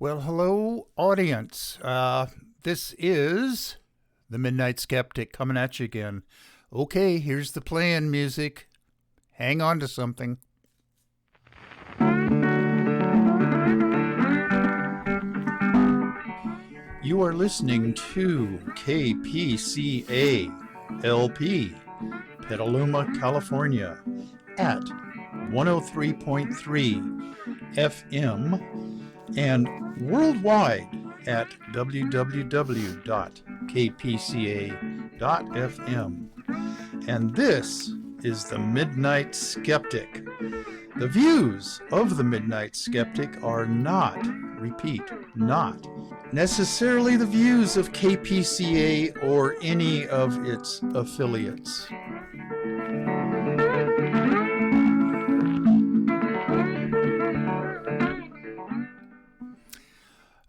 Well, hello, audience. This is the Midnight Skeptic coming at you again. Okay, here's the playing music. Hang on to something. You are listening to KPCA LP, Petaluma, California, at 103.3 FM and worldwide at www.kpca.fm. And this is the Midnight Skeptic. The views of the Midnight Skeptic are not, repeat, not necessarily the views of KPCA or any of its affiliates.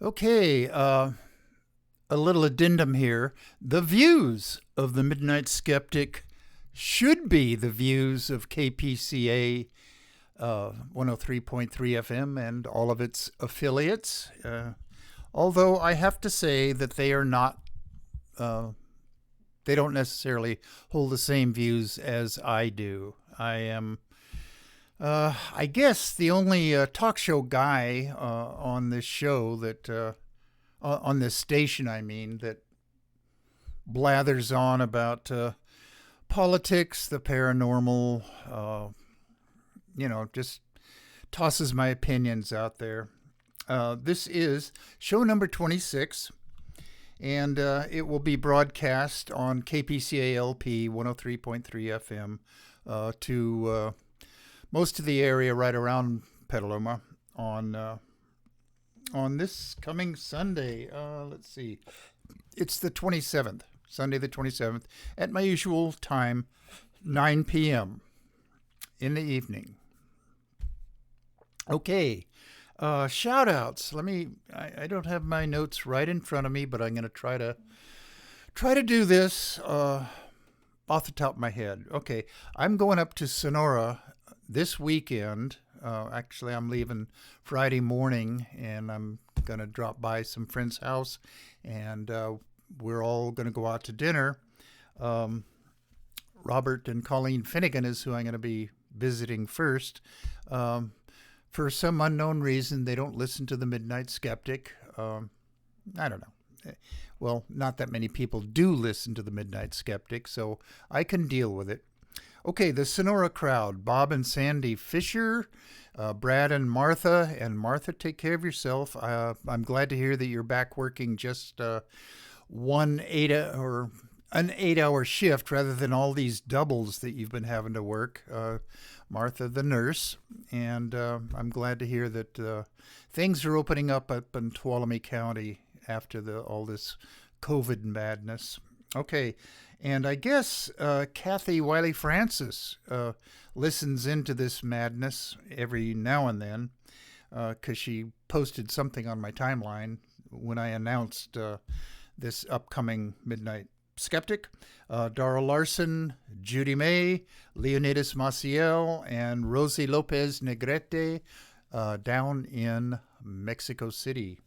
Okay, a little addendum here. The views of the Midnight Skeptic should be the views of KPCA 103.3 FM and all of its affiliates. Although I have to say that they are not, they don't necessarily hold the same views as I do. I am, I guess, the only talk show guy on this show that, on this station, I mean, that blathers on about politics, the paranormal, just tosses my opinions out there. This is show number 26, and it will be broadcast on KPCA LP 103.3 FM to most of the area right around Petaluma on this coming Sunday. Let's see. It's the 27th, Sunday the 27th, at my usual time, 9 p.m. in the evening. Okay. Shout outs. I don't have my notes right in front of me, but I'm going to try to do this off the top of my head. Okay. I'm going up to Sonora this weekend. Actually, I'm leaving Friday morning, and I'm going to drop by some friend's house, and we're all going to go out to dinner. Robert and Colleen Finnegan is who I'm going to be visiting first. For some unknown reason, they don't listen to the Midnight Skeptic. I don't know. Well, not that many people do listen to the Midnight Skeptic, so I can deal with it. Okay, the Sonora crowd, Bob and Sandy Fisher, Brad and Martha. And Martha, take care of yourself. I'm glad to hear that you're back working just an 8-hour shift rather than all these doubles that you've been having to work. Martha, the nurse, and I'm glad to hear that things are opening up in Tuolumne County after all this COVID madness. Okay, and I guess Kathy Wiley Francis listens into this madness every now and then because she posted something on my timeline when I announced this upcoming Midnight Skeptic. Dara Larson, Judy May, Leonidas Maciel, and Rosie Lopez Negrete down in Mexico City.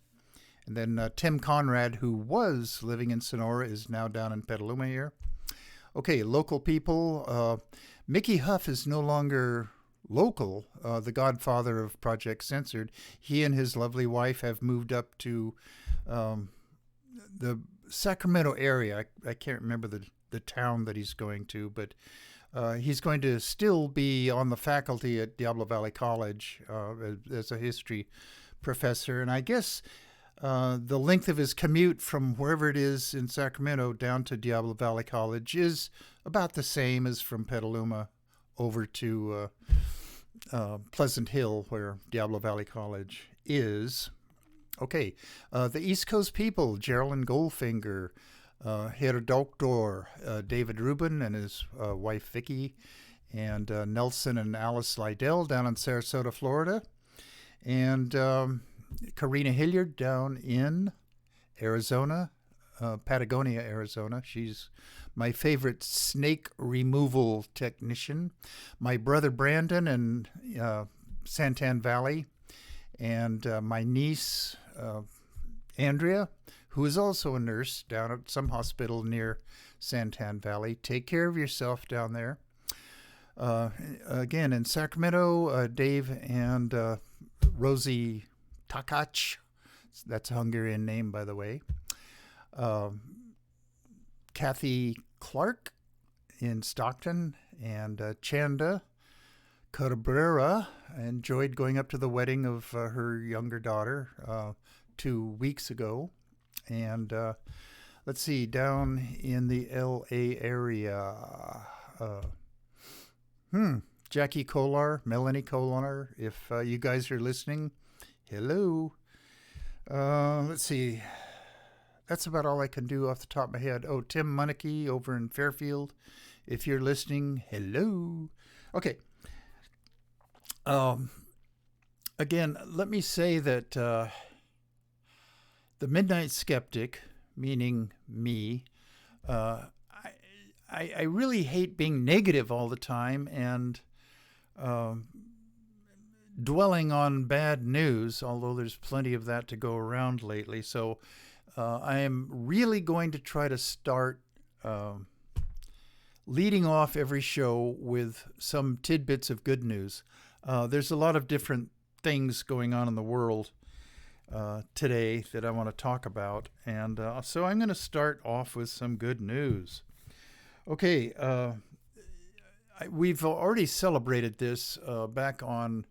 And then Tim Conrad, who was living in Sonora, is now down in Petaluma here. Okay, local people. Mickey Huff is no longer local, the godfather of Project Censored. He and his lovely wife have moved up to the Sacramento area. I can't remember the town that he's going to, but he's going to still be on the faculty at Diablo Valley College as a history professor. And I guess the length of his commute from wherever it is in Sacramento down to Diablo Valley College is about the same as from Petaluma over to Pleasant Hill, where Diablo Valley College is. Okay, the East Coast people, Geraldine Goldfinger, Herr Doctor, David Rubin and his wife Vicky, and Nelson and Alice Lydell down in Sarasota, Florida, and Karina Hilliard down in Arizona, Patagonia, Arizona. She's my favorite snake removal technician. My brother Brandon in Santan Valley, and my niece Andrea, who is also a nurse down at some hospital near Santan Valley. Take care of yourself down there. Again, in Sacramento, Dave and Rosie Takach, that's a Hungarian name, by the way. Kathy Clark in Stockton, and Chanda Cabrera enjoyed going up to the wedding of her younger daughter 2 weeks ago. And let's see, down in the LA area, Jackie Kolar, Melanie Kolar, if you guys are listening, hello. Let's see. That's about all I can do off the top of my head. Oh, Tim Munnicky over in Fairfield, if you're listening, hello. Okay. Again, let me say that the Midnight Skeptic, meaning me, I really hate being negative all the time and dwelling on bad news, although there's plenty of that to go around lately. So I am really going to try to start leading off every show with some tidbits of good news. There's a lot of different things going on in the world today that I want to talk about. And so I'm going to start off with some good news. Okay, we've already celebrated this back on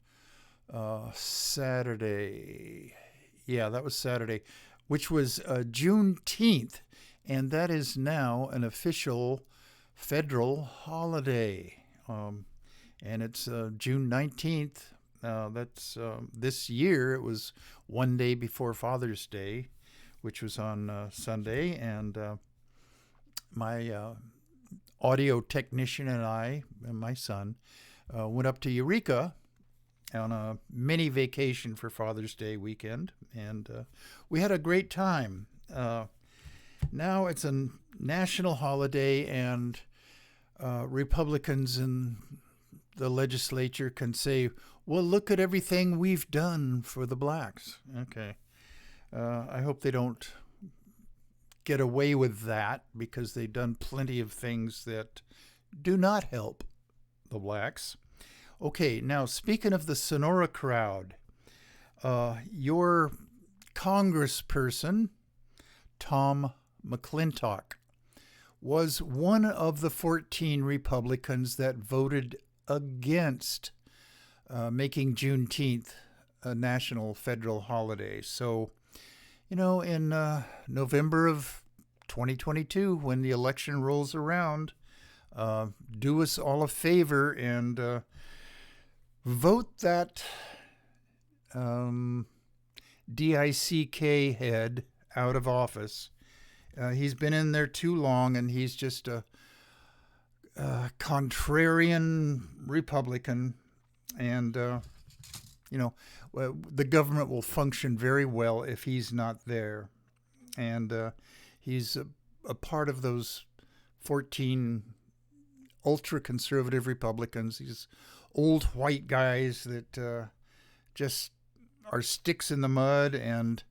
Saturday. Yeah, that was Saturday, which was Juneteenth. And that is now an official federal holiday. And it's June 19th. That's this year. It was one day before Father's Day, which was on Sunday. And my audio technician and I, and my son, went up to Eureka on a mini vacation for Father's Day weekend. And we had a great time. Now it's a national holiday, and Republicans in the legislature can say, well, look at everything we've done for the blacks. Okay. I hope they don't get away with that, because they've done plenty of things that do not help the blacks. Okay, now speaking of the Sonora crowd, your congressperson, Tom McClintock, was one of the 14 Republicans that voted against making Juneteenth a national federal holiday. So, you know, in November of 2022, when the election rolls around, do us all a favor and vote that DICK head out of office. He's been in there too long, and he's just a contrarian Republican. And, you know, the government will function very well if he's not there. And he's a part of those 14 ultra-conservative Republicans, these old white guys that just are sticks in the mud and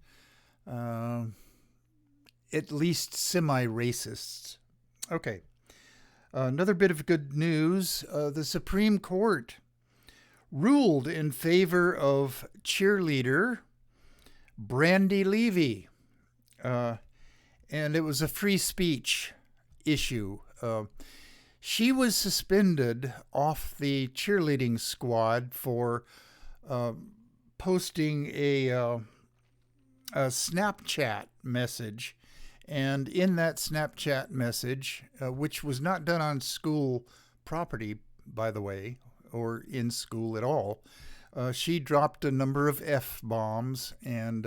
at least semi-racists. Okay. Another bit of good news. The Supreme Court ruled in favor of cheerleader Brandy Levy. And it was a free speech issue. She was suspended off the cheerleading squad for posting a Snapchat message. And in that Snapchat message, which was not done on school property, by the way, or in school at all, she dropped a number of F-bombs and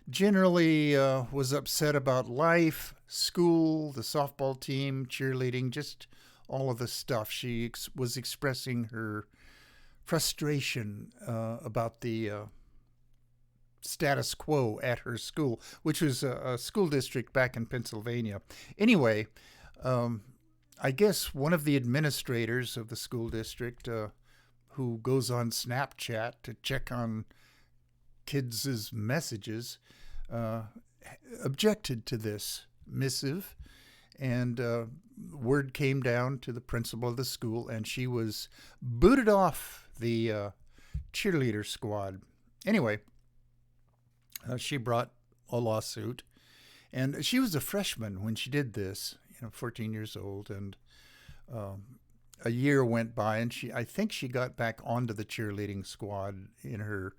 generally was upset about life, school, the softball team, cheerleading, just all of the stuff. She was expressing her frustration about the status quo at her school, which was a school district back in Pennsylvania. Anyway, I guess one of the administrators of the school district who goes on Snapchat to check on kids' messages, objected to this missive, and word came down to the principal of the school, and she was booted off the cheerleader squad. Anyway, she brought a lawsuit, and she was a freshman when she did this, 14 years old, and a year went by, and I think she got back onto the cheerleading squad in her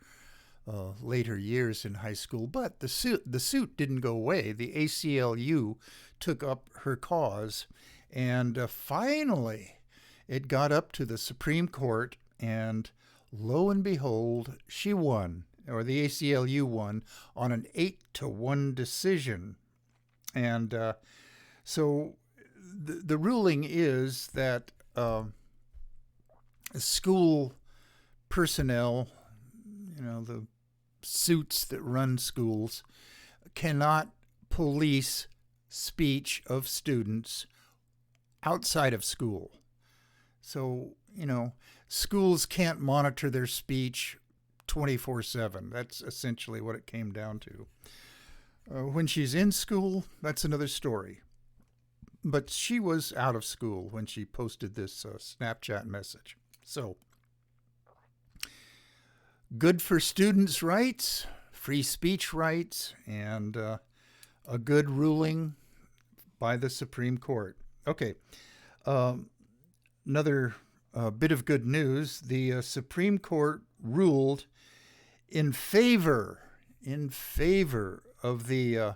later years in high school. But the suit didn't go away. The ACLU took up her cause, and finally, it got up to the Supreme Court, and lo and behold, she won, or the ACLU won, on an 8-1 decision. And so the ruling is that school personnel, the suits that run schools, cannot police speech of students outside of school. So, schools can't monitor their speech 24/7. That's essentially what it came down to. When she's in school, that's another story. But she was out of school when she posted this Snapchat message. So, good for students' rights, free speech rights, and a good ruling by the Supreme Court. Okay, another bit of good news. The Supreme Court ruled in favor of the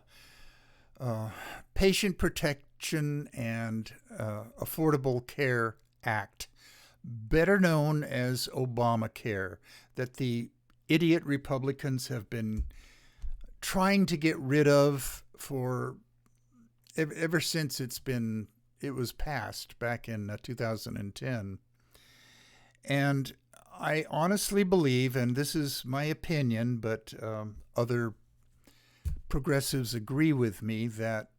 Patient Protection and Affordable Care Act, better known as Obamacare, that the idiot Republicans have been trying to get rid of for ever since it was passed back in 2010. And I honestly believe, and this is my opinion, but other progressives agree with me, that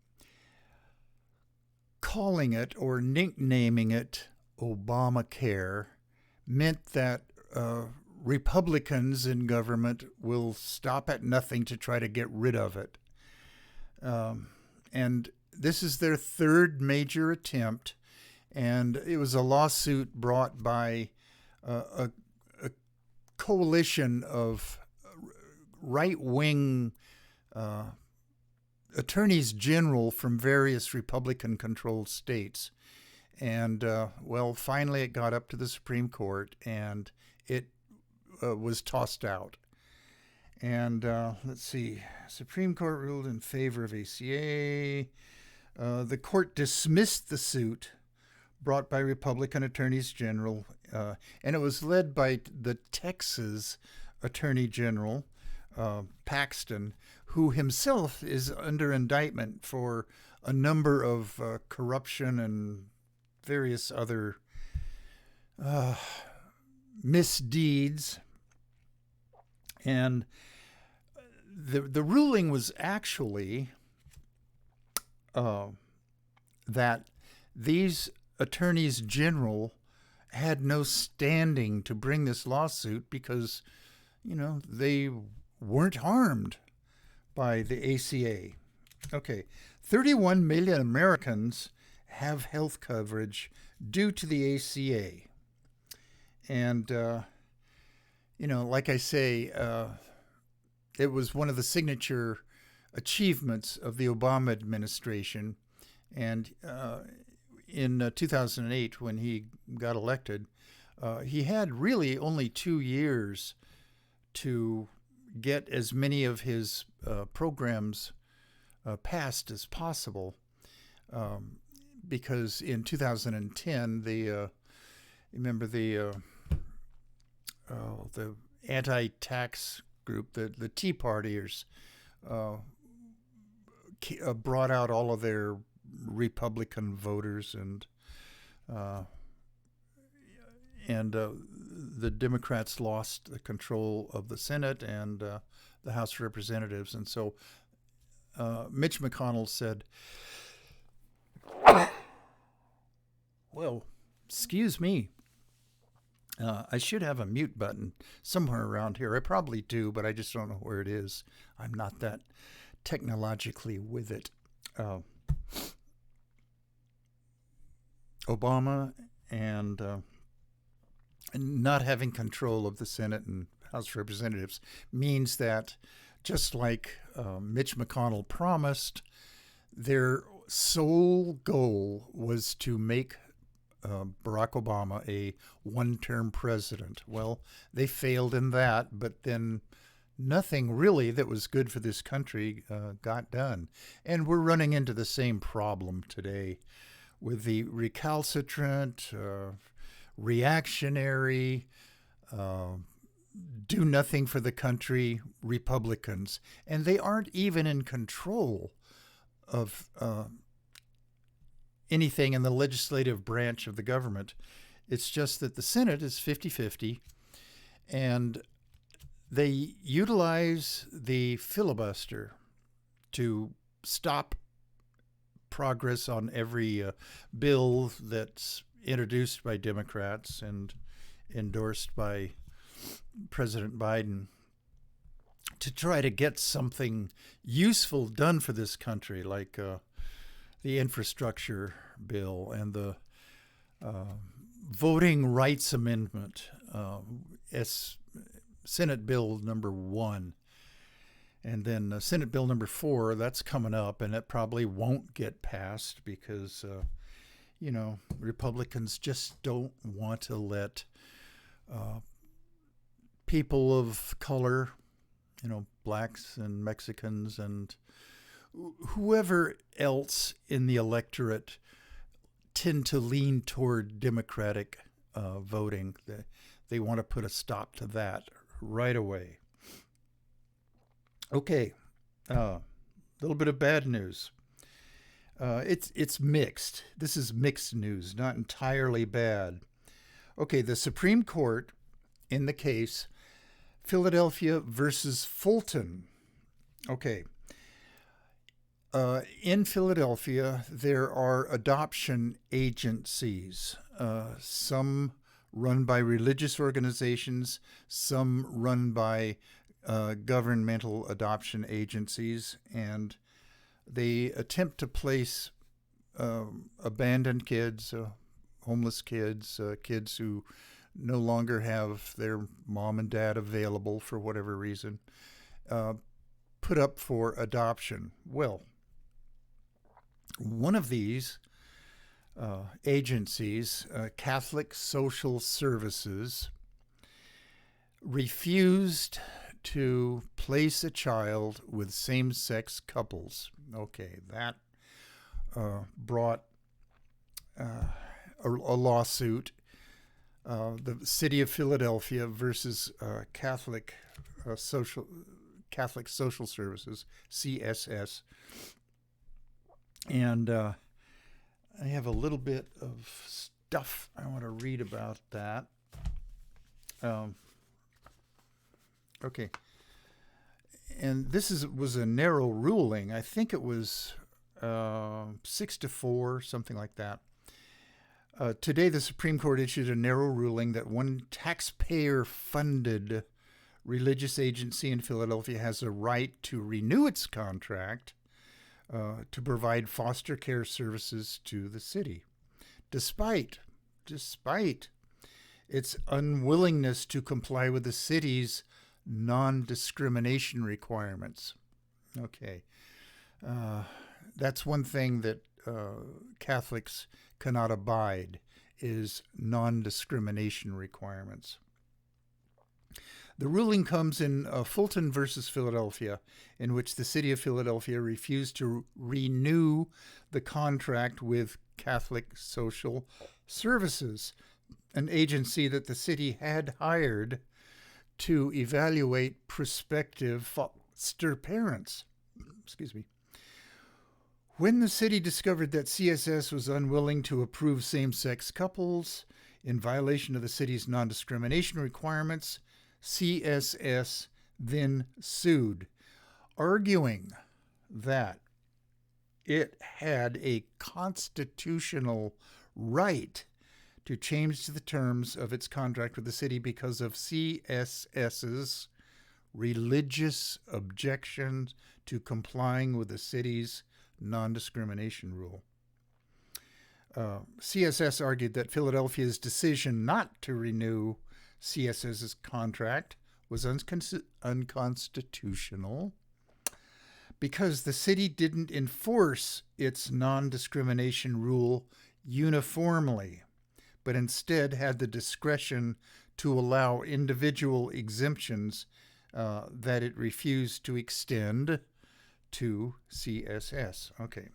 calling it or nicknaming it Obamacare meant that Republicans in government will stop at nothing to try to get rid of it. And this is their third major attempt, and it was a lawsuit brought by a coalition of right-wing attorneys general from various Republican-controlled states. And, finally it got up to the Supreme Court, and it was tossed out. And let's see, Supreme Court ruled in favor of ACA. The court dismissed the suit brought by Republican attorneys general, and it was led by the Texas Attorney General, Paxton, who himself is under indictment for a number of corruption and various other misdeeds. And the ruling was actually that these attorneys general had no standing to bring this lawsuit because, they weren't harmed by the ACA. Okay, 31 million Americans have health coverage due to the ACA. And, like I say, it was one of the signature achievements of the Obama administration. And in 2008, when he got elected, he had really only 2 years to get as many of his programs passed as possible, because in 2010, remember the anti-tax group, the Tea Partiers, brought out all of their Republican voters, and the Democrats lost the control of the Senate and the House of Representatives. And so Mitch McConnell said, well, excuse me, I should have a mute button somewhere around here. I probably do, but I just don't know where it is. I'm not that technologically with it. Obama and not having control of the Senate and House of Representatives means that, just like Mitch McConnell promised, their sole goal was to make Barack Obama a one-term president. Well, they failed in that, but then nothing really that was good for this country got done. And we're running into the same problem today with the recalcitrant, reactionary, do nothing for the country Republicans. And they aren't even in control of anything in the legislative branch of the government. It's just that the Senate is 50-50, and they utilize the filibuster to stop progress on every bill that's introduced by Democrats and endorsed by President Biden, to try to get something useful done for this country, like the infrastructure bill and the voting rights amendment, Senate Bill number 1. And then Senate Bill number 4, that's coming up, and it probably won't get passed because, Republicans just don't want to let people of color, blacks and Mexicans and whoever else in the electorate tend to lean toward Democratic voting. They want to put a stop to that right away. Okay, little bit of bad news. It's mixed. This is mixed news, not entirely bad. Okay, the Supreme Court in the case Philadelphia versus Fulton. Okay. In Philadelphia, there are adoption agencies, some run by religious organizations, some run by governmental adoption agencies, and they attempt to place abandoned kids, homeless kids, kids who no longer have their mom and dad available for whatever reason, put up for adoption. Well, one of these agencies, Catholic Social Services, refused to place a child with same-sex couples. Okay, that brought a lawsuit. The City of Philadelphia versus Catholic Social Services, CSS. And I have a little bit of stuff I want to read about that. Okay. And this was a narrow ruling. I think it was 6-4, something like that. Today, the Supreme Court issued a narrow ruling that one taxpayer-funded religious agency in Philadelphia has a right to renew its contract to provide foster care services to the city, despite its unwillingness to comply with the city's non-discrimination requirements. Okay, that's one thing that Catholics cannot abide, is non-discrimination requirements. The ruling comes in Fulton versus Philadelphia, in which the City of Philadelphia refused to renew the contract with Catholic Social Services, an agency that the city had hired to evaluate prospective foster parents. Excuse me. When the city discovered that CSS was unwilling to approve same-sex couples in violation of the city's non-discrimination requirements, CSS then sued, arguing that it had a constitutional right to change the terms of its contract with the city because of CSS's religious objections to complying with the city's non-discrimination rule. CSS argued that Philadelphia's decision not to renew CSS's contract was unconstitutional because the city didn't enforce its non-discrimination rule uniformly, but instead had the discretion to allow individual exemptions that it refused to extend to CSS. Okay,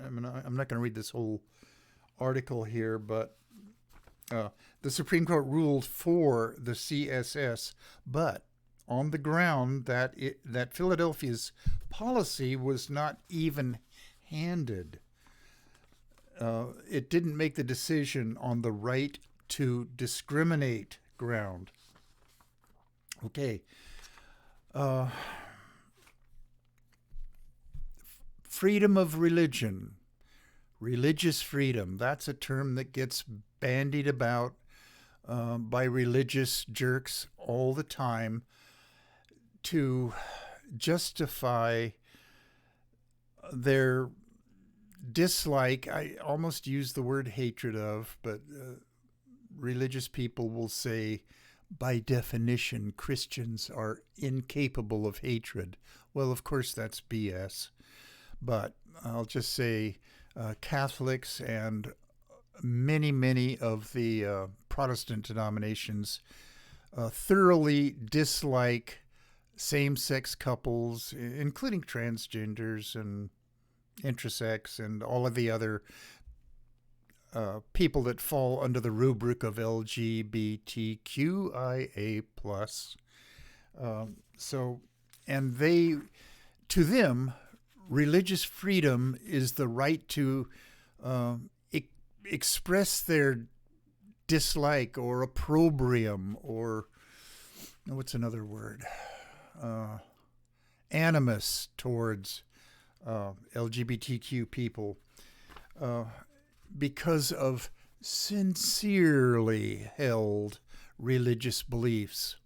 I'm not going to read this whole article here, but the Supreme Court ruled for the CSS, but on the ground that Philadelphia's policy was not even-handed. It didn't make the decision on the right to discriminate ground. Okay. Freedom of religion, religious freedom, that's a term that gets bandied about by religious jerks all the time to justify their dislike. I almost use the word hatred of, but religious people will say, by definition, Christians are incapable of hatred. Well, of course, that's BS. But I'll just say Catholics and many of the Protestant denominations thoroughly dislike same-sex couples, including transgenders and intersex and all of the other people that fall under the rubric of LGBTQIA+. To them, religious freedom is the right to express their dislike or opprobrium or, what's another word? Animus towards LGBTQ people because of sincerely held religious beliefs.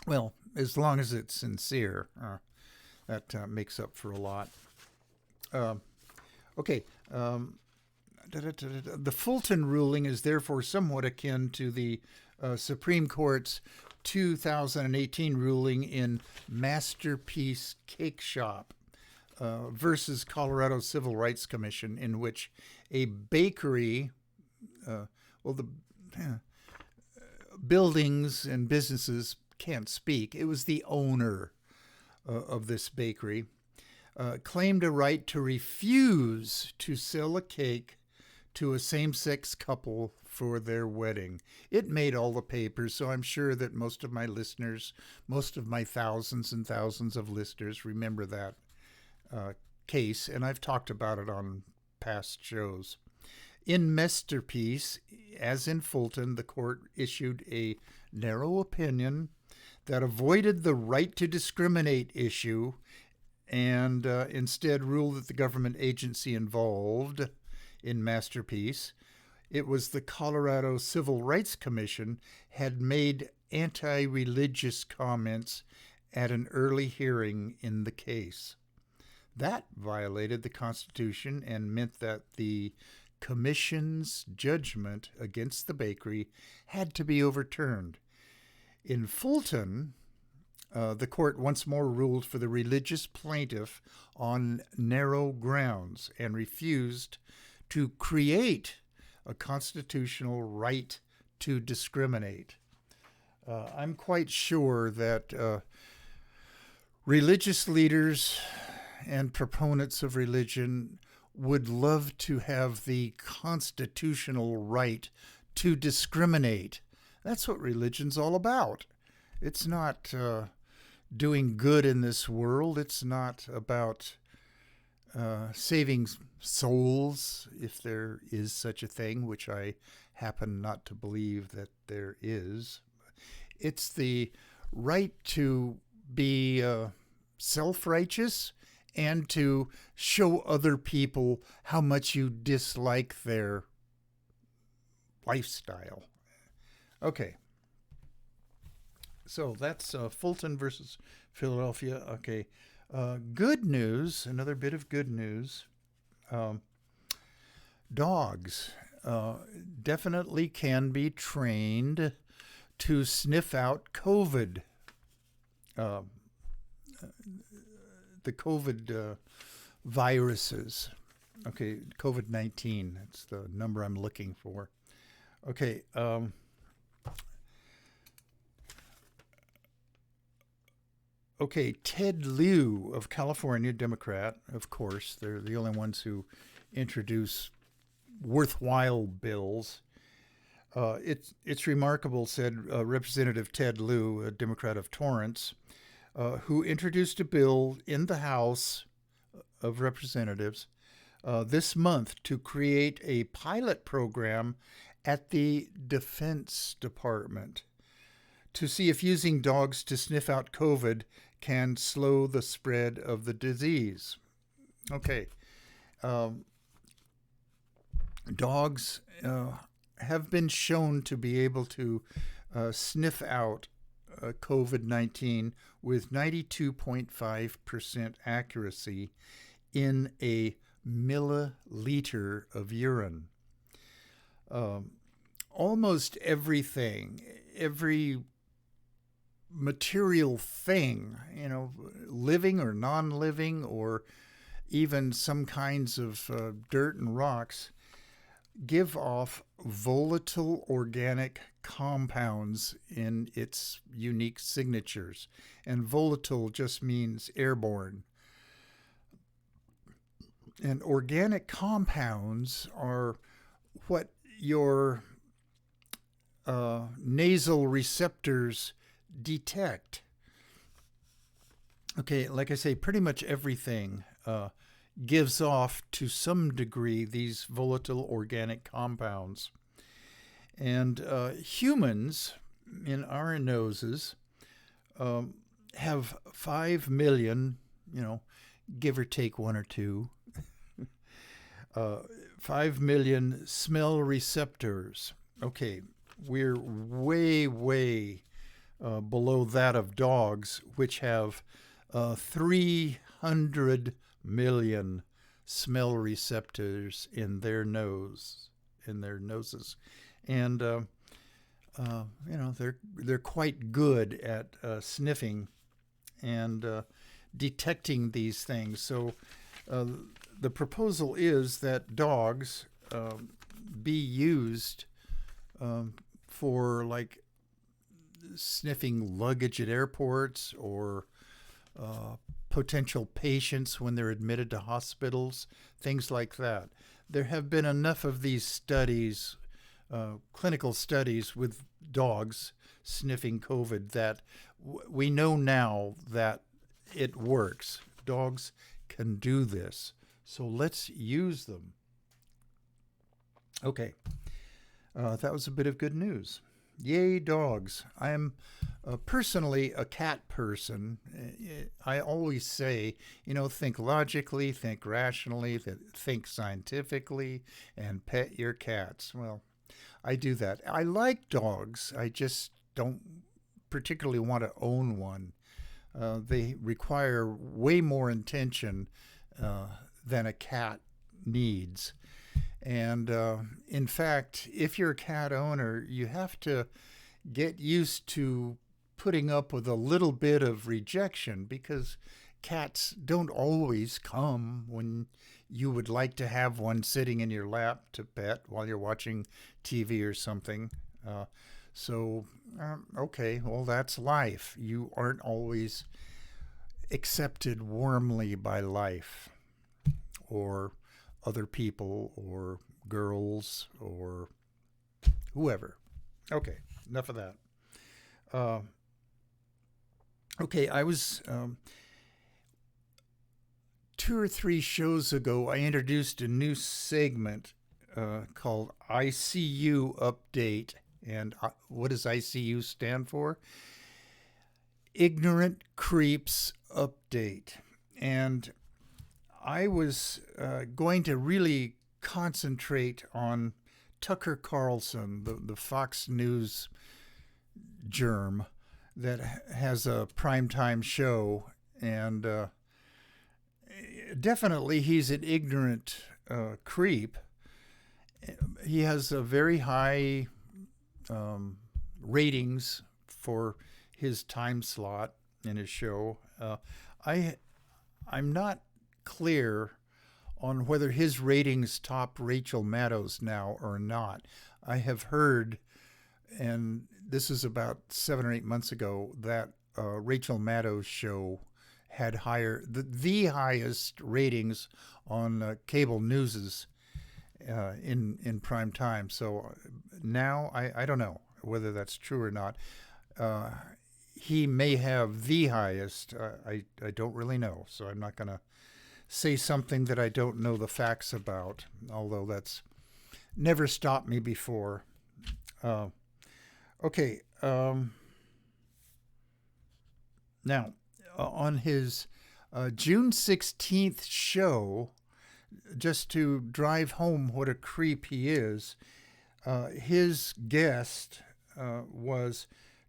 Well, as long as it's sincere, that makes up for a lot. Okay. The Fulton ruling is therefore somewhat akin to the Supreme Court's 2018 ruling in Masterpiece Cake Shop versus Colorado Civil Rights Commission, in which a bakery, the buildings and businesses can't speak. It was the owner of this bakery, claimed a right to refuse to sell a cake to a same-sex couple for their wedding. It made all the papers, so I'm sure that most of my listeners, most of my thousands and thousands of listeners remember that case, and I've talked about it on past shows. In Masterpiece, as in Fulton, the court issued a narrow opinion that avoided the right to discriminate issue and instead ruled that the government agency involved in Masterpiece, it was the Colorado Civil Rights Commission, had made anti-religious comments at an early hearing in the case. That violated the Constitution and meant that the Commission's judgment against the bakery had to be overturned. In Fulton, the court once more ruled for the religious plaintiff on narrow grounds and refused to create a constitutional right to discriminate. I'm quite sure that religious leaders and proponents of religion would love to have the constitutional right to discriminate. That's what religion's all about. It's not doing good in this world. It's not about saving souls, if there is such a thing, which I happen not to believe that there is. It's the right to be self-righteous and to show other people how much you dislike their lifestyle. Okay. So that's Fulton versus Philadelphia. Okay. Good news, another bit of good news. Um, Dogs definitely can be trained to sniff out COVID, uh, the COVID viruses. Okay, COVID-19, that's the number I'm looking for. Okay, okay, Ted Lieu of California, Democrat, of course. They're the only ones who introduce worthwhile bills. It's remarkable, said Representative Ted Lieu, a Democrat of Torrance, who introduced a bill in the House of Representatives this month to create a pilot program at the Defense Department to see if using dogs to sniff out COVID can slow the spread of the disease. Okay. Dogs have been shown to be able to sniff out COVID-19 with 92.5% accuracy in a milliliter of urine. Almost everything, every material thing, living or non-living, or even some kinds of dirt and rocks, give off volatile organic compounds in its unique signatures. And volatile just means airborne. And organic compounds are what your nasal receptors detect. Okay, like I say, pretty much everything gives off to some degree these volatile organic compounds. And humans in our noses have 5 million, give or take one or two, 5 million smell receptors. Okay, we're way, way below that of dogs, which have 300 million smell receptors in their noses, and they're quite good at sniffing and detecting these things. So the proposal is that dogs be used for like sniffing luggage at airports or potential patients when they're admitted to hospitals, things like that. There have been enough of these studies, clinical studies with dogs sniffing COVID, that we know now that it works. Dogs can do this. So let's use them. Okay. That was a bit of good news. Yay, dogs. I am personally a cat person. I always say, think logically, think rationally, think scientifically, and pet your cats. Well, I do that. I like dogs. I just don't particularly want to own one. They require way more attention than a cat needs. And in fact, if you're a cat owner, you have to get used to putting up with a little bit of rejection, because cats don't always come when you would like to have one sitting in your lap to pet while you're watching TV or something. Okay, well, that's life. You aren't always accepted warmly by life or other people or girls or whoever. Okay, enough of that. Okay, I was 2 or 3 shows ago, I introduced a new segment called ICU Update. And what does ICU stand for? Ignorant Creeps Update. And I was going to really concentrate on Tucker Carlson, the Fox News germ that has a primetime show, and definitely he's an ignorant creep. He has a very high ratings for his time slot in his show. I'm not clear on whether his ratings top Rachel Maddow's now or not. I have heard, and this is about 7 or 8 months ago, that Rachel Maddow's show had the highest ratings on cable news's in prime time. So now I don't know whether that's true or not. He may have the highest. I don't really know, so I'm not going to say something that I don't know the facts about, although that's never stopped me before. Okay. Now, on his June 16th show, just to drive home what a creep he is, his guest was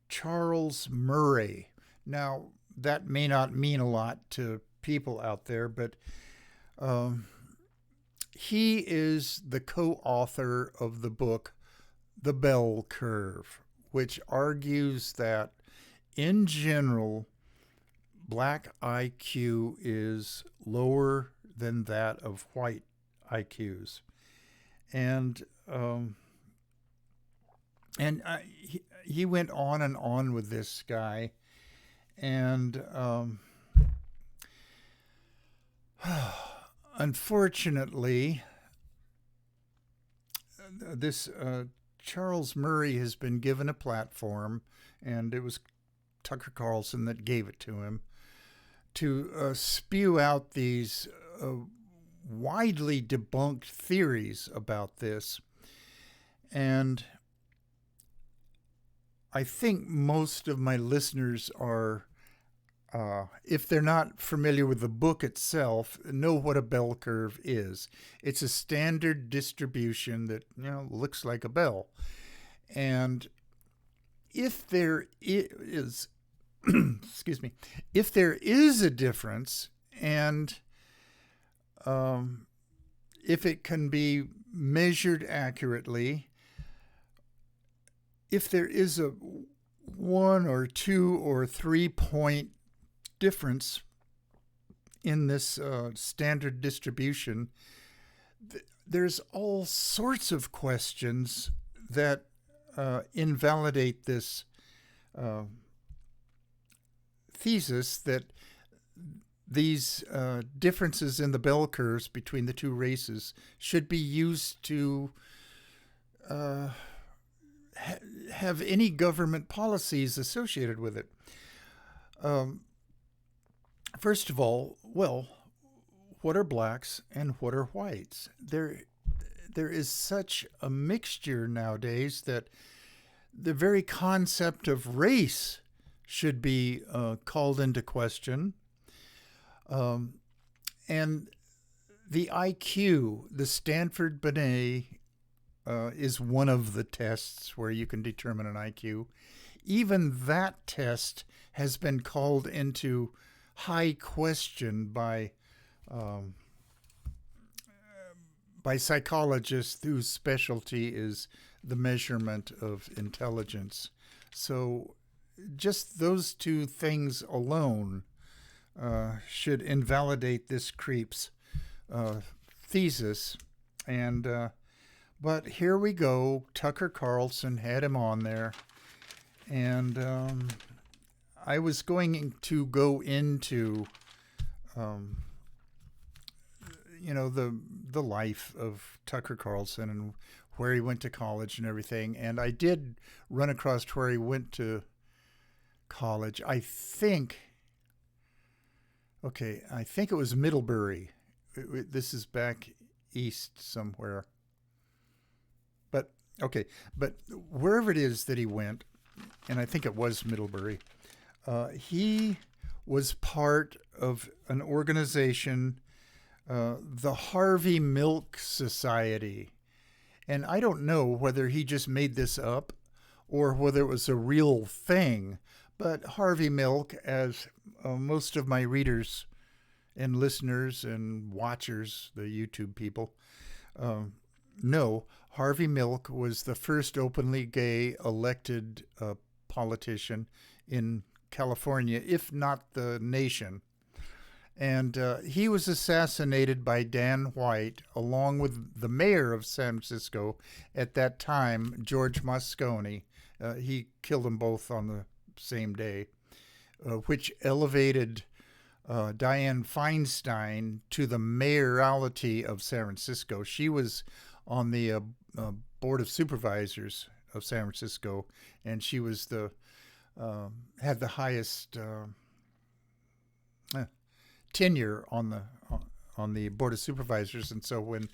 Charles Murray. Now, that may not mean a lot to people out there, but he is the co-author of the book The Bell Curve, which argues that in general, black IQ is lower than that of white IQs. And he went on and on with this guy, and unfortunately, this Charles Murray has been given a platform, and it was Tucker Carlson that gave it to him, to spew out these widely debunked theories about this. And I think most of my listeners are, if they're not familiar with the book itself, know what a bell curve is. It's a standard distribution that, looks like a bell. And if there is, excuse me, if there is a difference, and if it can be measured accurately, if there is a 1 or 2 or 3 point difference in this standard distribution, there's all sorts of questions that invalidate this thesis that these differences in the bell curves between the two races should be used to have any government policies associated with it. First of all, what are blacks and what are whites? There is such a mixture nowadays that the very concept of race should be called into question. And the IQ, the Stanford-Binet, is one of the tests where you can determine an IQ. Even that test has been called into high question by psychologists whose specialty is the measurement of intelligence. So just those two things alone should invalidate this creep's thesis. And but here we go. Tucker Carlson had him on there, and I was going to go into the life of Tucker Carlson and where he went to college and everything. And I did run across where he went to college. I think it was Middlebury. This is back east somewhere. But wherever it is that he went, and I think it was Middlebury, he was part of an organization, the Harvey Milk Society. And I don't know whether he just made this up or whether it was a real thing. But Harvey Milk, as most of my readers and listeners and watchers, the YouTube people, know, Harvey Milk was the first openly gay elected politician in California, if not the nation. And he was assassinated by Dan White, along with the mayor of San Francisco at that time, George Moscone. He killed them both on the same day, which elevated Dianne Feinstein to the mayoralty of San Francisco. She was on the Board of Supervisors of San Francisco, and she was had the highest tenure on the Board of Supervisors. And so when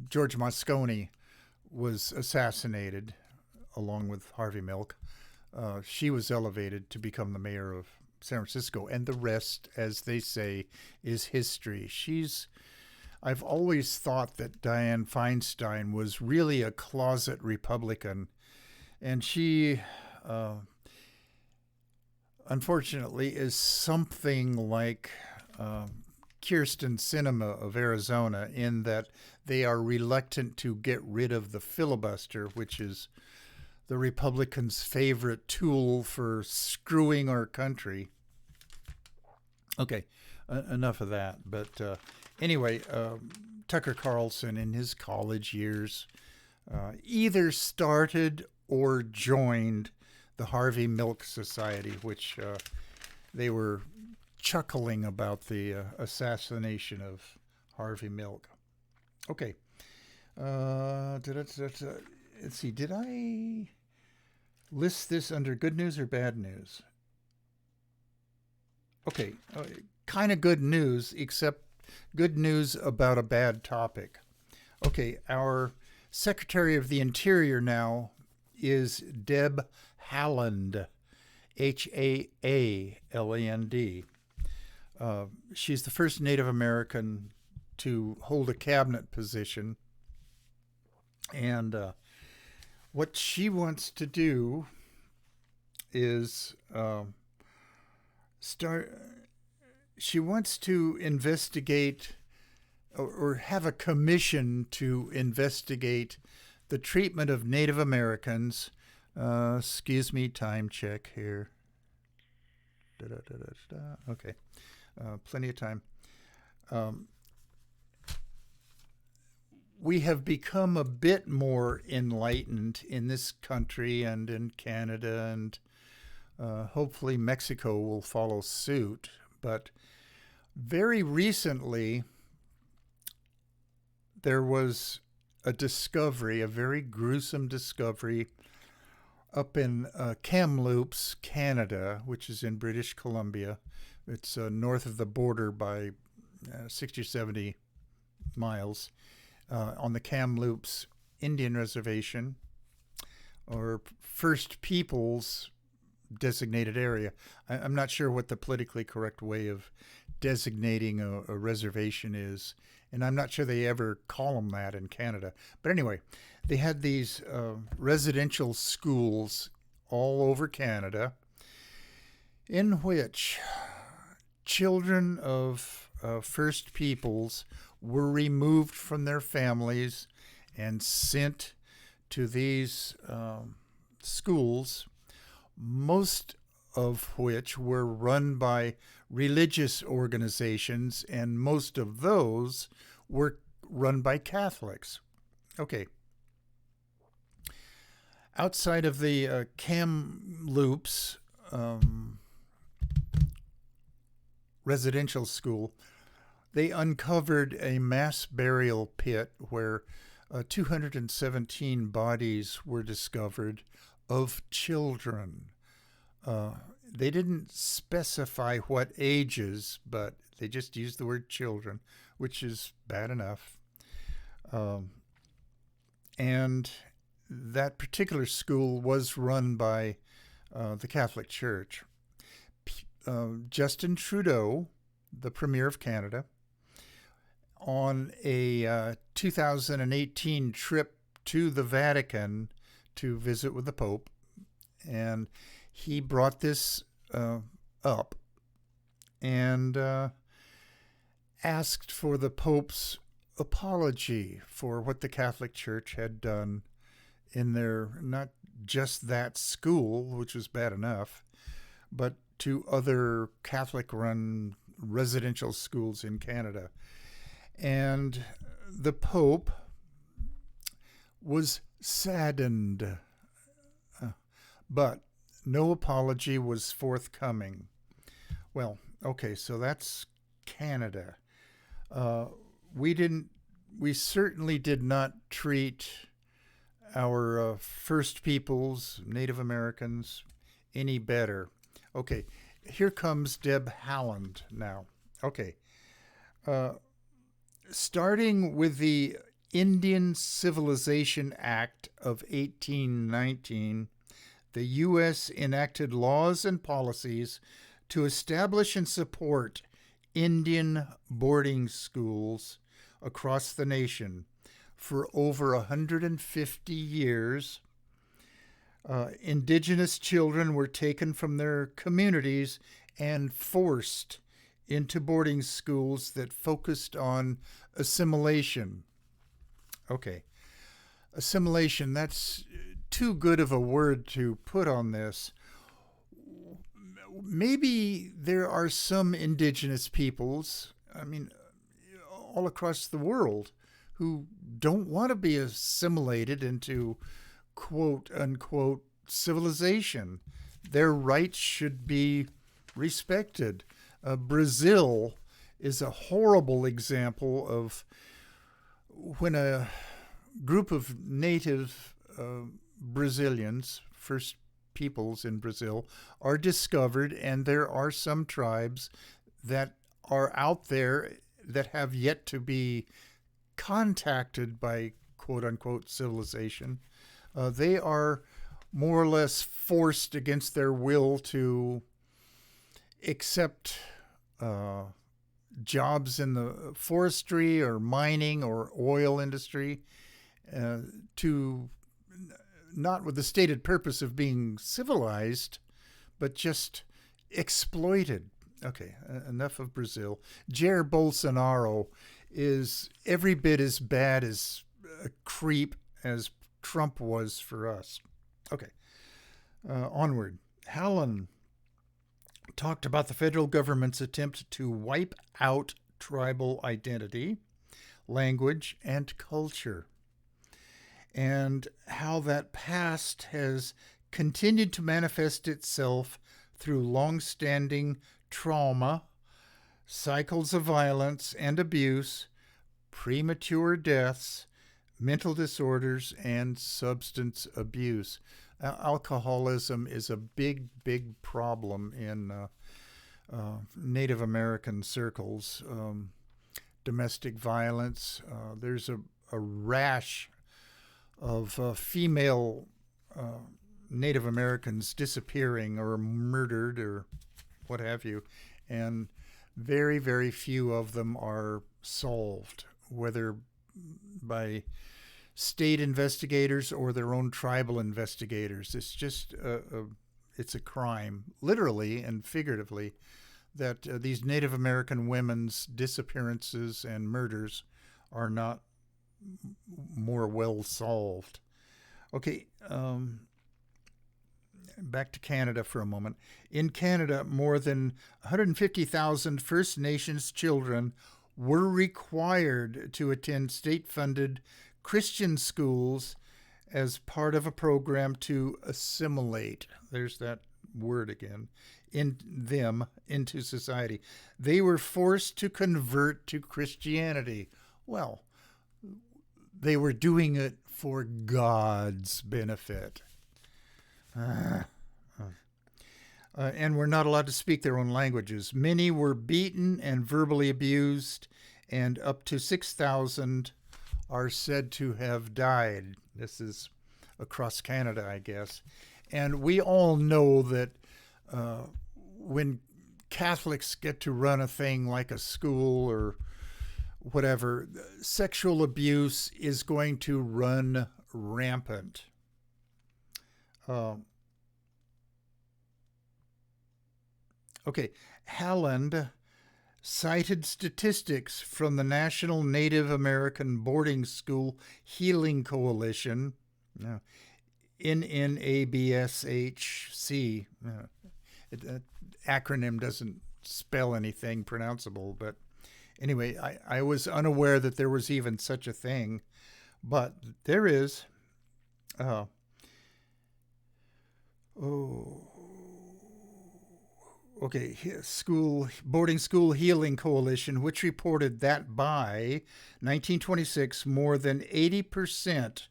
George Moscone was assassinated, along with Harvey Milk, she was elevated to become the mayor of San Francisco, and the rest, as they say, is history. I've always thought that Dianne Feinstein was really a closet Republican, and she, unfortunately, is something like Kyrsten Sinema of Arizona, in that they are reluctant to get rid of the filibuster, which is the Republicans' favorite tool for screwing our country. Okay, enough of that. But anyway, Tucker Carlson in his college years either started or joined the Harvey Milk Society, which they were chuckling about the assassination of Harvey Milk. Okay. Let's see, did I list this under good news or bad news? Okay, kind of good news, except good news about a bad topic. Okay, our Secretary of the Interior now is Deb Haaland, Haaland. She's the first Native American to hold a cabinet position. And what she wants to do is she wants to investigate or have a commission to investigate the treatment of Native Americans. Excuse me, time check here. Okay, plenty of time. We have become a bit more enlightened in this country and in Canada, and hopefully Mexico will follow suit. But very recently, there was a discovery, a very gruesome discovery, up in Kamloops, Canada, which is in British Columbia. It's north of the border by 60 or 70 miles, on the Kamloops Indian Reservation, or First Peoples designated area. I'm not sure what the politically correct way of designating a reservation is, and I'm not sure they ever call them that in Canada. But anyway, they had these residential schools all over Canada in which children of First Peoples were removed from their families and sent to these schools, most of which were run by religious organizations, and most of those were run by Catholics. Okay. Outside of the Kamloops residential school, they uncovered a mass burial pit where 217 bodies were discovered of children. They didn't specify what ages, but they just used the word children, which is bad enough. And that particular school was run by the Catholic Church. Justin Trudeau, the Premier of Canada, on a 2018 trip to the Vatican to visit with the Pope, and he brought this up and asked for the Pope's apology for what the Catholic Church had done in their, not just that school, which was bad enough, but to other Catholic-run residential schools in Canada. And the Pope was saddened, but no apology was forthcoming. Well, okay, so that's Canada. We certainly did not treat our First Peoples, Native Americans, any better. Okay, here comes Deb Haaland now. Okay, starting with the Indian Civilization Act of 1819, the U.S. enacted laws and policies to establish and support Indian boarding schools across the nation for over 150 years. Indigenous children were taken from their communities and forced into boarding schools that focused on assimilation. Okay, assimilation, that's too good of a word to put on this. Maybe there are some indigenous peoples, all across the world, who don't want to be assimilated into quote unquote civilization. Their rights should be respected. Brazil is a horrible example of when a group of native Brazilians, First Peoples in Brazil, are discovered, and there are some tribes that are out there that have yet to be contacted by quote-unquote civilization. They are more or less forced against their will to accept jobs in the forestry or mining or oil industry, to not with the stated purpose of being civilized, but just exploited. Okay, enough of Brazil. Jair Bolsonaro is every bit as bad as a creep as Trump was for us. Okay, onward. Hallen talked about the federal government's attempt to wipe out tribal identity, language, and culture, and how that past has continued to manifest itself through long-standing trauma, cycles of violence and abuse, premature deaths, mental disorders, and substance abuse. Alcoholism is a big, big problem in Native American circles. Domestic violence. There's a rash of female Native Americans disappearing or murdered or what have you, and very, very few of them are solved, whether by state investigators or their own tribal investigators. It's just it's a crime, literally and figuratively, that these Native American women's disappearances and murders are not more well solved. Okay, back to Canada for a moment. In Canada, more than 150,000 First Nations children were required to attend state-funded Christian schools as part of a program to assimilate. There's that word again. Into society. They were forced to convert to Christianity. Well, they were doing it for God's benefit. And were not allowed to speak their own languages. Many were beaten and verbally abused, and up to 6,000 are said to have died. This is across Canada, I guess. And we all know that when Catholics get to run a thing like a school or whatever, sexual abuse is going to run rampant. Okay, Halland cited statistics from the National Native American Boarding School Healing Coalition, NNABSHC. That acronym doesn't spell anything pronounceable, but anyway, I was unaware that there was even such a thing, but there is. Boarding School Healing Coalition, which reported that by 1926, more than 80%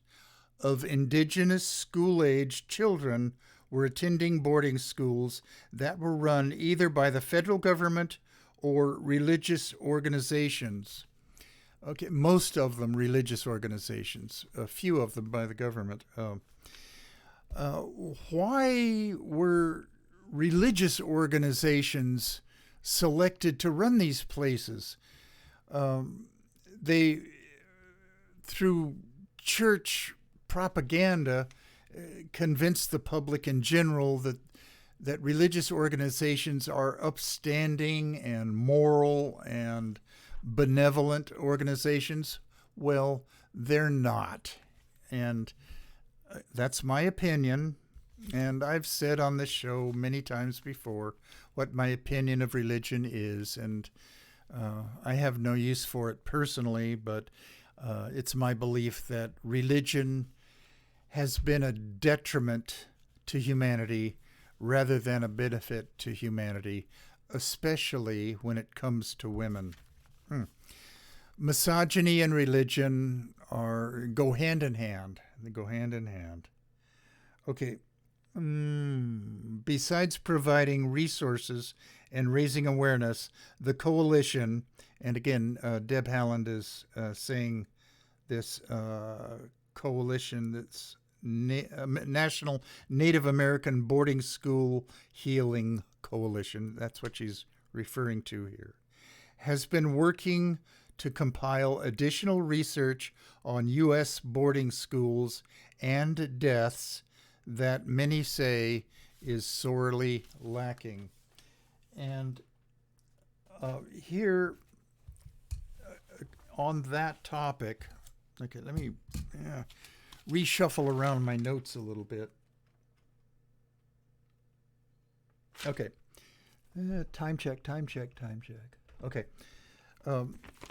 of indigenous school-aged children were attending boarding schools that were run either by the federal government or religious organizations. Okay, most of them religious organizations, a few of them by the government. Why were religious organizations selected to run these places? They, through church propaganda, convinced the public in general that religious organizations are upstanding and moral and benevolent organizations. Well, they're not. And that's my opinion. And I've said on this show many times before what my opinion of religion is. And I have no use for it personally, but it's my belief that religion has been a detriment to humanity rather than a benefit to humanity, especially when it comes to women. Misogyny and religion go hand in hand. They go hand in hand. Okay. Besides providing resources and raising awareness, the coalition, and again, Deb Haaland is saying this coalition that's National Native American Boarding School Healing Coalition, that's what she's referring to here, has been working to compile additional research on U.S. boarding schools and deaths that many say is sorely lacking. And here, on that topic, okay, let me reshuffle around my notes a little bit. Okay. Time check. Okay.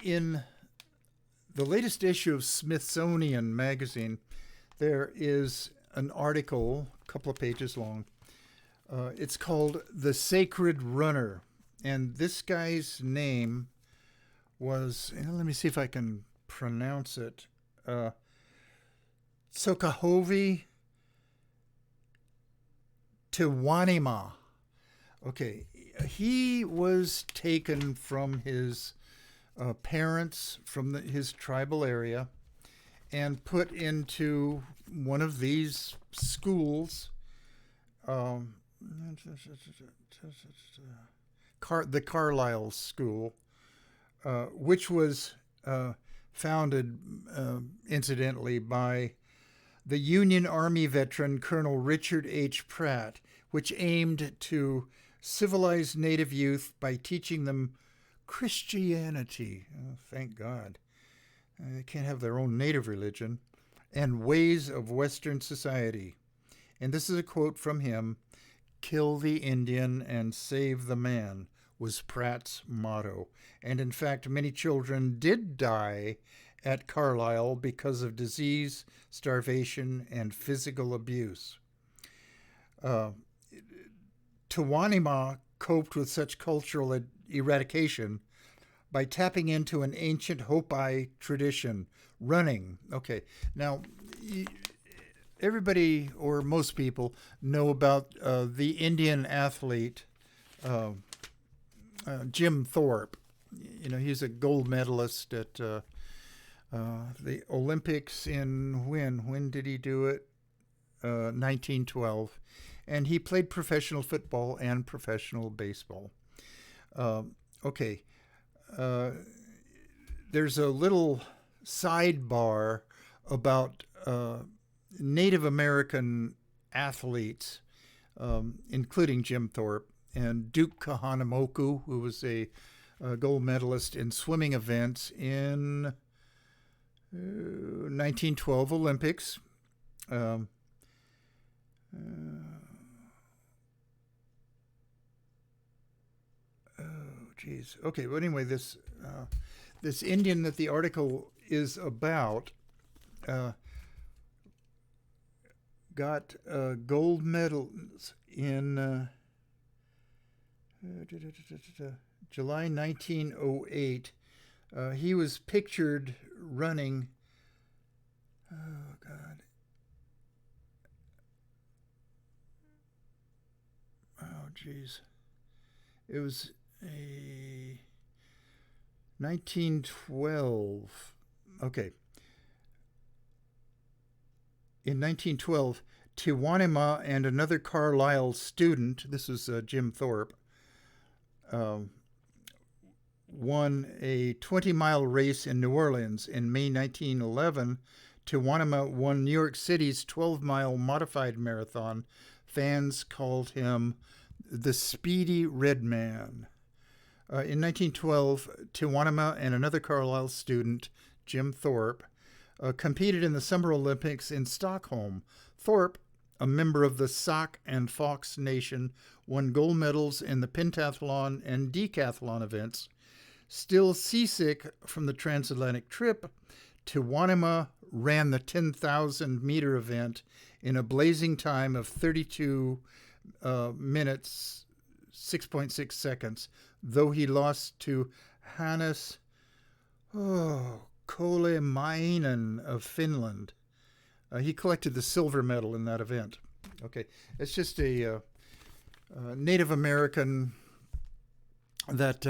In the latest issue of Smithsonian Magazine, there is an article, a couple of pages long. It's called The Sacred Runner. And this guy's name was, let me see if I can pronounce it, Tsokahovi Tiwanima. Okay, he was taken from his parents from his tribal area and put into one of these schools, the Carlisle School, which was founded, incidentally, by the Union Army veteran Colonel Richard H. Pratt, which aimed to civilize Native youth by teaching them Christianity. Oh, thank God. They can't have their own native religion. And ways of Western society. And this is a quote from him: "Kill the Indian and save the man," was Pratt's motto. And in fact, many children did die at Carlisle because of disease, starvation, and physical abuse. Tiwanima coped with such cultural eradication by tapping into an ancient Hopi tradition, running. Okay, now everybody, or most people, know about the Indian athlete Jim Thorpe. You know, he's a gold medalist at the Olympics in when did he do it? 1912. And he played professional football and professional baseball. Okay. There's a little sidebar about Native American athletes, including Jim Thorpe and Duke Kahanamoku, who was a gold medalist in swimming events in 1912 Olympics. Oh, geez. Okay, well, anyway, this Indian that the article is about got gold medals in July 1908. He was pictured running. Oh, God. Oh, geez. It was a 1912. Okay. In 1912, Tiwanima and another Carlisle student, this was Jim Thorpe, won a 20-mile race in New Orleans. In May 1911, Tiwanima won New York City's 12-mile modified marathon. Fans called him the Speedy Red Man. In 1912, Tiwanima and another Carlisle student, Jim Thorpe, competed in the Summer Olympics in Stockholm. Thorpe, a member of the Sauk and Fox Nation, won gold medals in the pentathlon and decathlon events. Still seasick from the transatlantic trip, Tiwanima ran the 10,000-meter event in a blazing time of 32 minutes, 6.6 seconds, though he lost to Hannes Kolemainen of Finland. He collected the silver medal in that event. Okay, it's just a Native American that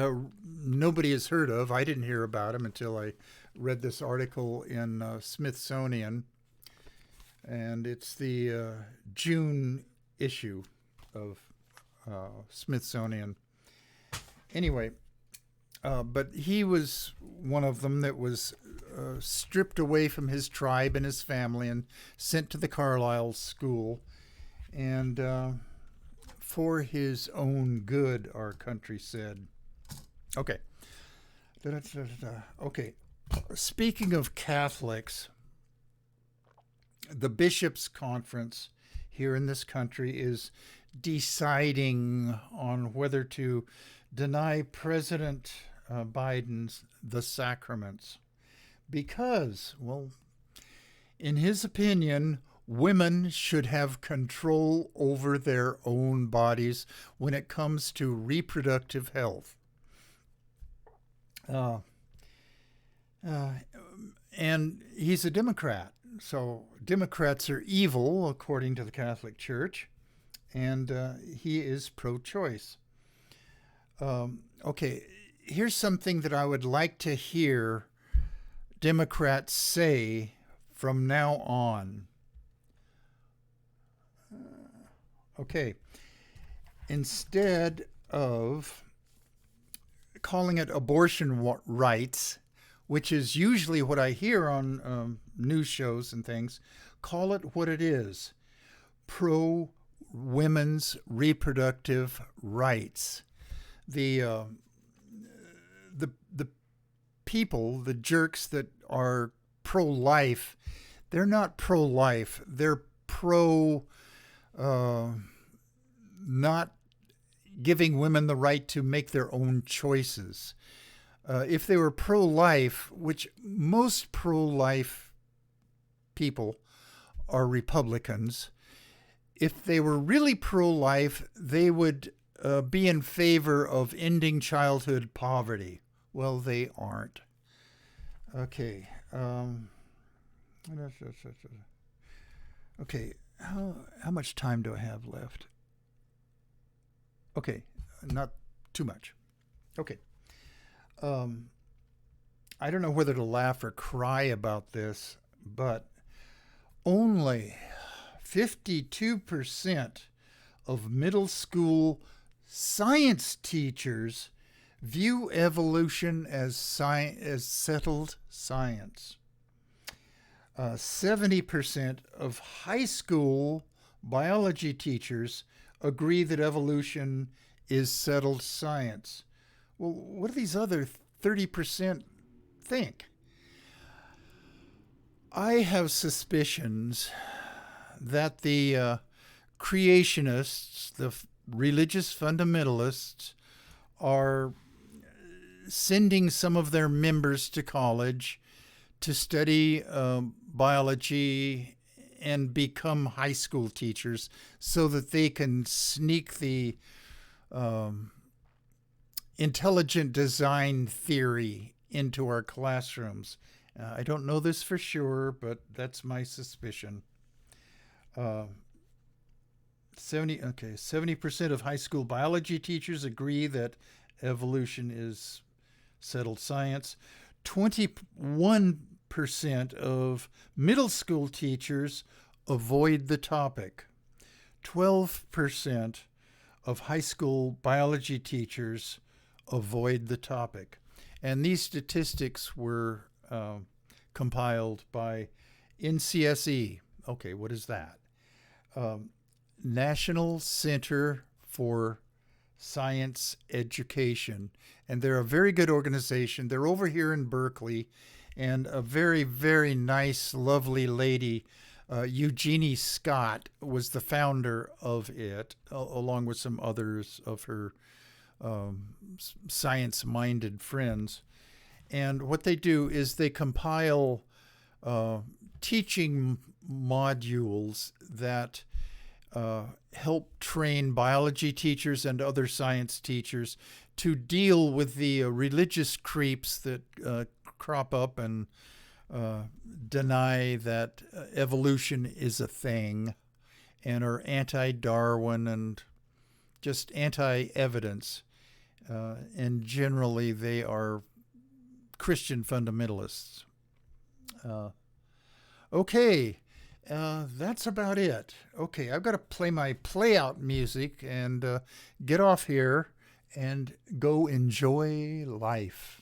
nobody has heard of. I didn't hear about him until I read this article in Smithsonian, and it's the June issue of Smithsonian. Anyway, but he was one of them that was stripped away from his tribe and his family and sent to the Carlisle school, and for his own good, our country said. Okay. Okay. Speaking of Catholics, the Bishops' Conference here in this country is deciding on whether to deny President Biden's the sacraments because, well, in his opinion, women should have control over their own bodies when it comes to reproductive health. And he's a Democrat, so Democrats are evil, according to the Catholic Church, and he is pro-choice. Okay, here's something that I would like to hear Democrats say from now on. Okay, instead of calling it abortion rights, which is usually what I hear on news shows and things, call it what it is: pro-women's reproductive rights. The people, the jerks that are pro-life, they're not pro-life. They're pro not giving women the right to make their own choices. If they were pro-life, which most pro-life people are Republicans, if they were really pro-life, they would be in favor of ending childhood poverty. Well, they aren't. Okay. Okay. How much time do I have left? Okay. Not too much. Okay. I don't know whether to laugh or cry about this, but only 52% of middle school science teachers view evolution as settled science. 70% of high school biology teachers agree that evolution is settled science. Well, what do these other 30% think? I have suspicions that the creationists, the religious fundamentalists, are sending some of their members to college to study biology and become high school teachers so that they can sneak the intelligent design theory into our classrooms. I don't know this for sure, but that's my suspicion. 70% of high school biology teachers agree that evolution is settled science. 21% of middle school teachers avoid the topic. 12% of high school biology teachers avoid the topic. And these statistics were compiled by NCSE. Okay, what is that? National Center for Science Education. And they're a very good organization. They're over here in Berkeley, and a very, very nice, lovely lady, Eugenie Scott, was the founder of it, along with some others of her science-minded friends. And what they do is they compile teaching modules that help train biology teachers and other science teachers to deal with the religious creeps that crop up and deny that evolution is a thing and are anti-Darwin and just anti-evidence. And generally they are Christian fundamentalists. Okay. That's about it. Okay, I've got to play my play-out music and get off here and go enjoy life.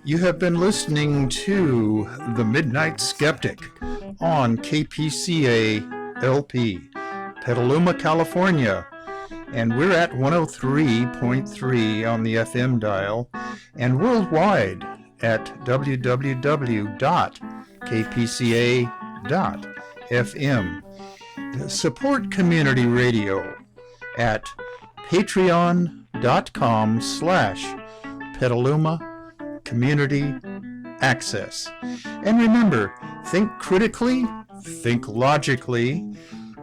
You have been listening to The Midnight Skeptic on KPCA LP, Petaluma, California. And we're at 103.3 on the FM dial and worldwide at www.kpca.fm. Support community radio at patreon.com/Petaluma Community Access. And remember, think critically, think logically,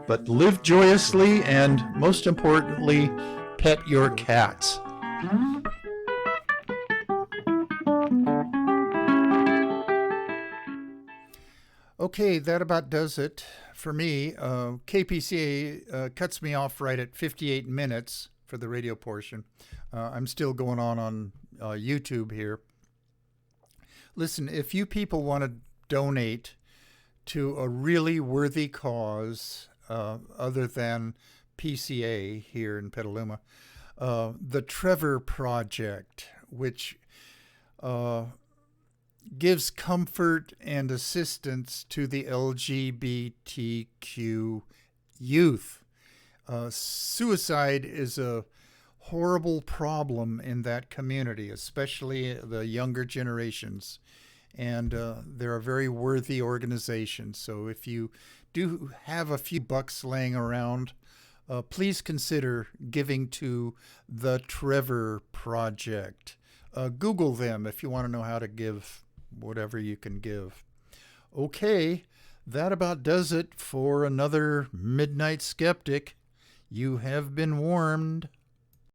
but live joyously, and most importantly, pet your cats. Okay, that about does it for me. KPCA cuts me off right at 58 minutes for the radio portion. I'm still going on YouTube here. Listen, if you people want to donate to a really worthy cause, other than PCA here in Petaluma, the Trevor Project, which gives comfort and assistance to the LGBTQ youth. Suicide is a horrible problem in that community, especially the younger generations. And they're a very worthy organization. So if you do have a few bucks laying around, please consider giving to the Trevor Project. Google them if you want to know how to give whatever you can give. Okay, that about does it for another Midnight Skeptic. You have been warned.